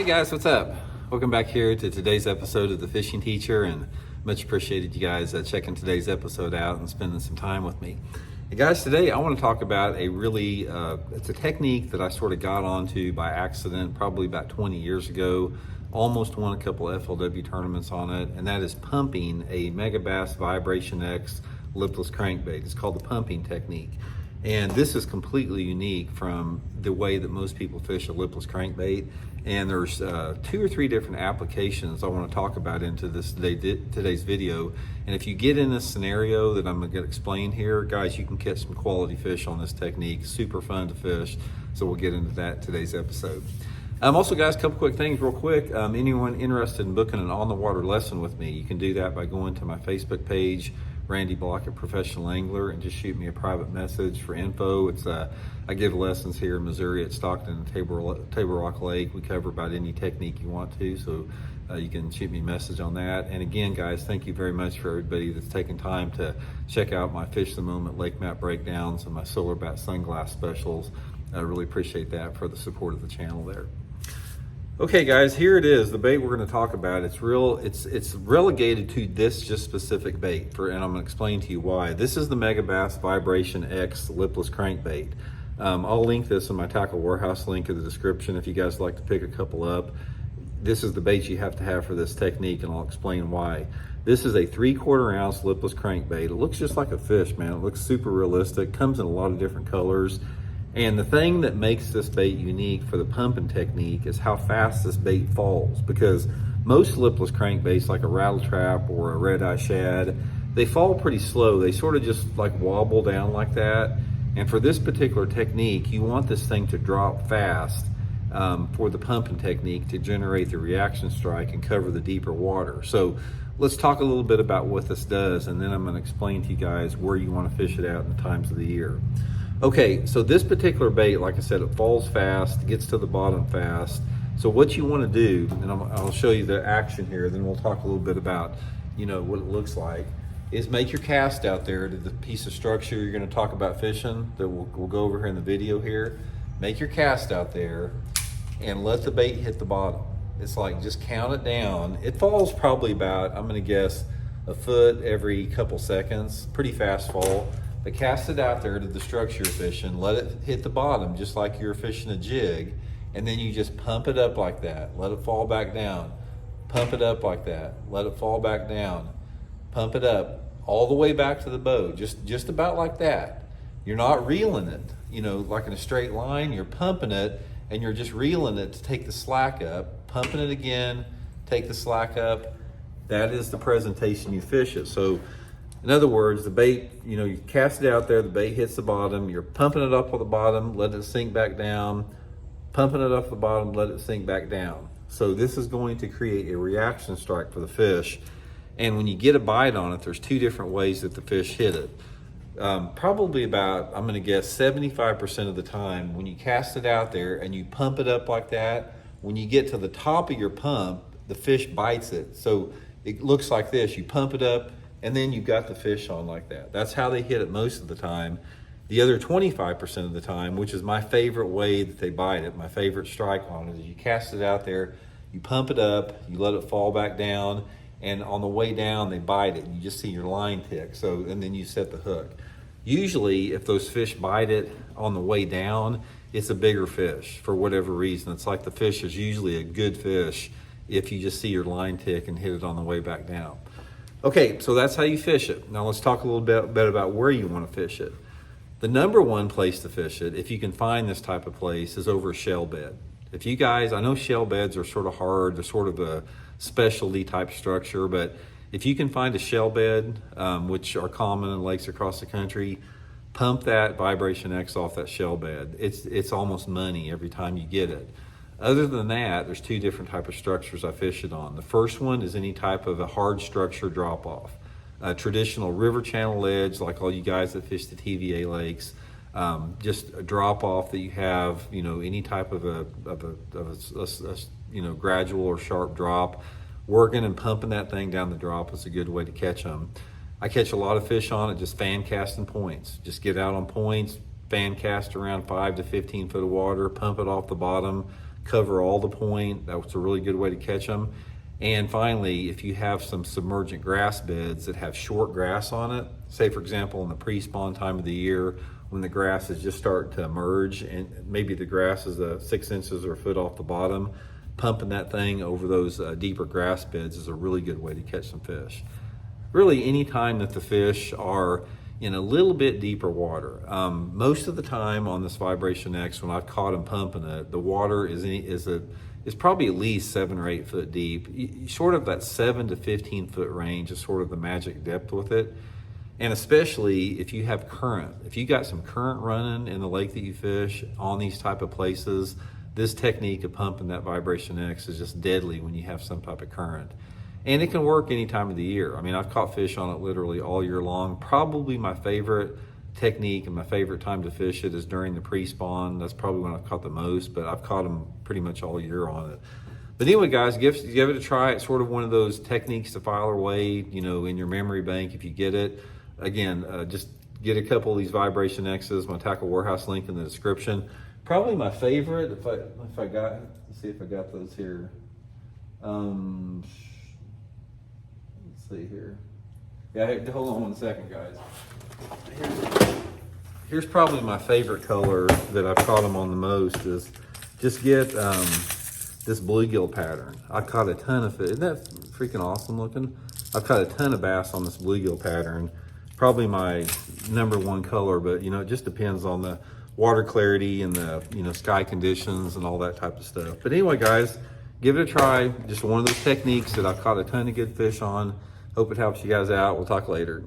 guys, what's up? Welcome back here to today's episode of The Fishing Teacher, and much appreciated you guys checking today's episode out and spending some time with me. Hey guys, today I want to talk about a really, it's a technique that I sort of got onto by accident probably about 20 years ago. Almost won a couple FLW tournaments on it, and that is pumping a Megabass Vibration X lipless crankbait. It's called the pumping technique. And this is completely unique from the way that most people fish a lipless crankbait. And there's 2 or 3 different applications I want to talk about into this today's video. And if you get in this scenario that I'm going to explain here, guys, you can catch some quality fish on this technique. Super fun to fish. So we'll get into that today's episode. Also, guys, a couple quick things real quick. Anyone interested in booking an on-the-water lesson with me, you can do that by going to my Facebook page, Randy Blaukat Professional Angler, and just shoot me a private message for info. It's I give lessons here in Missouri at Stockton and Table Rock Lake. We cover about any technique you want to, so you can shoot me a message on that. And again, guys, thank you very much for everybody that's taken time to check out my Fish the Moment Lake Map breakdowns and my Solar Bat Sunglass specials. I really appreciate that for the support of the channel there. Okay guys, here it is, the bait we're going to talk about. It's relegated to this just specific bait, and I'm going to explain to you why. This is the Megabass Vibration X lipless crankbait. I'll link this in my Tackle Warehouse link in the description if you guys like to pick a couple up. This is the bait you have to have for this technique, and I'll explain why. This is a 3/4 ounce lipless crankbait. It looks just like a fish, man. It looks super realistic, comes in a lot of different colors. And the thing that makes this bait unique for the pumping technique is how fast this bait falls, because most lipless crankbaits like a rattle trap or a red eye shad, they fall pretty slow. They sort of just like wobble down like that. And for this particular technique, you want this thing to drop fast for the pumping technique to generate the reaction strike and cover the deeper water. So let's talk a little bit about what this does, and then I'm going to explain to you guys where you want to fish it out in the times of the year. Okay, so this particular bait, like I said, it falls fast, gets to the bottom fast. So what you want to do, and I'll show you the action here, then we'll talk a little bit about, what it looks like, is make your cast out there to the piece of structure you're going to talk about fishing that we'll go over here in the video here. Make your cast out there and let the bait hit the bottom. It's like, just count it down. It falls probably about, I'm going to guess, a foot every couple seconds. Pretty fast fall. But cast it out there to the structure you're fishing, let it hit the bottom just like you're fishing a jig, and then you just pump it up like that, let it fall back down, pump it up like that, let it fall back down, pump it up all the way back to the boat, just about like that. You're not reeling it, like in a straight line. You're pumping it and you're just reeling it to take the slack up, pumping it again, take the slack up. That is the presentation you fish it. So in other words, the bait, you cast it out there, the bait hits the bottom, you're pumping it up on the bottom, let it sink back down, pumping it up the bottom, let it sink back down. So this is going to create a reaction strike for the fish. And when you get a bite on it, there's 2 different ways that the fish hit it. Probably about, I'm gonna guess 75% of the time, when you cast it out there and you pump it up like that, when you get to the top of your pump, the fish bites it. So it looks like this, you pump it up, and then you've got the fish on like that. That's how they hit it most of the time. The other 25% of the time, which is my favorite way that they bite it, my favorite strike on it, is you cast it out there, you pump it up, you let it fall back down, and on the way down, they bite it. You just see your line tick, and then you set the hook. Usually, if those fish bite it on the way down, it's a bigger fish for whatever reason. It's like the fish is usually a good fish if you just see your line tick and hit it on the way back down. Okay, so that's how you fish it. Now let's talk a little bit about where you want to fish it. The number one place to fish it, if you can find this type of place, is over a shell bed. If you guys, I know shell beds are sort of hard, they're sort of a specialty type structure, but if you can find a shell bed, which are common in lakes across the country, pump that Vibration X off that shell bed. It's almost money every time you get it. Other than that, there's 2 different type of structures I fish it on. The first one is any type of a hard structure drop off. A traditional river channel ledge, like all you guys that fish the TVA lakes, just a drop off that you have, any type of a gradual or sharp drop. Working and pumping that thing down the drop is a good way to catch them. I catch a lot of fish on it, just fan casting points. Just get out on points, fan cast around 5 to 15 foot of water, pump it off the bottom, cover all the point. That's a really good way to catch them. And finally, if you have some submergent grass beds that have short grass on it, say for example in the pre-spawn time of the year when the grass is just starting to emerge and maybe the grass is 6 inches or a foot off the bottom, pumping that thing over those deeper grass beds is a really good way to catch some fish. Really any time that the fish are in a little bit deeper water. Most of the time on this Vibration X, when I've caught them pumping it, the water is probably at least 7 or 8 foot deep. Sort of that 7 to 15 foot range is sort of the magic depth with it. And especially if you have current, if you got some current running in the lake that you fish on these type of places, this technique of pumping that Vibration X is just deadly when you have some type of current. And it can work any time of the year. I mean, I've caught fish on it literally all year long. Probably my favorite technique and my favorite time to fish it is during the pre-spawn. That's probably when I've caught the most, but I've caught them pretty much all year on it. But anyway, guys, give it a try. It's sort of one of those techniques to file away, you know, in your memory bank if you get it. Again, just get a couple of these Vibration X's, my Tackle Warehouse link in the description. Probably my favorite, if I got, let's see if I got those here. See here. Yeah, hold on one second, guys. Here's probably my favorite color that I've caught them on the most is just get this bluegill pattern. I caught a ton of fish. Isn't that freaking awesome looking? I've caught a ton of bass on this bluegill pattern. Probably my #1 color, but you know, it just depends on the water clarity and the, you know, sky conditions and all that type of stuff. But anyway, guys, give it a try. Just one of those techniques that I've caught a ton of good fish on. Hope it helps you guys out. We'll talk later.